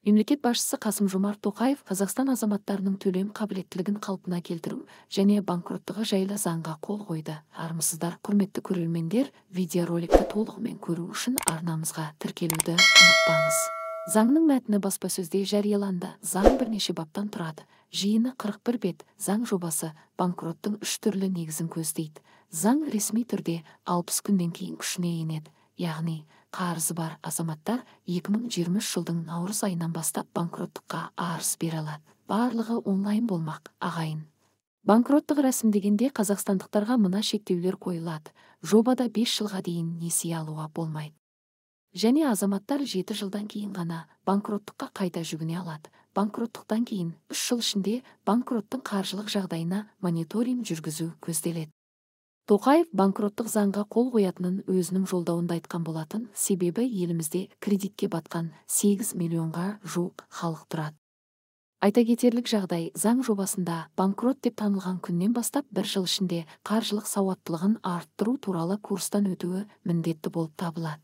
Мемлекет басшысы Қасым-Жомарт Тоқаев Қазақстан азаматтарының төлем қабілеттілігін қалпына келтіру және банкроттығы жайлы заңға қол қойды. Армысыздар, құрметті көрермендер, видеороликті толығымен көру үшін арнамызға тіркелуді ұмытпаңыз. Заңның мәтіні баспасөзде жарияланды. Заң бірнеше баптан тұрады. Жиыны 41 бет. Заң жобасы банкроттың 3 түрлі негізін көздейді. Заң ресми түрде 60 күннен кейін күшіне енеді. Яғни, қарызы бар азаматтар 2023 жылдың наурыз айынан бастап банкроттыққа арыз бере алады. Барлығы онлайн болмақ, ағайын. Банкроттық рәсімдегенде қазақстандықтарға мына шектеулер қойылады. Жобада 5 жылға дейін несие алуға болмайды. Және азаматтар 7 жылдан кейін ғана банкроттыққа қайта жүгіне алады. Банкроттықтан кейін 3 жыл ішінде банкроттың қаржылық жағдайына мониторинг жүргізу көзделеді. Тоқаев банкроттық заңға қол қоятынын өзінің жолдауында айтқан болатын, себебі елімізде кредитке батқан 8 миллионға жуық халық тұрады. Айта кетерлік жағдай, заң жобасында банкрот деп танылған күннен бастап 1 жыл ішінде қаржылық сауаттылығын арттыру туралы курстан өтуі міндетті болып табылады.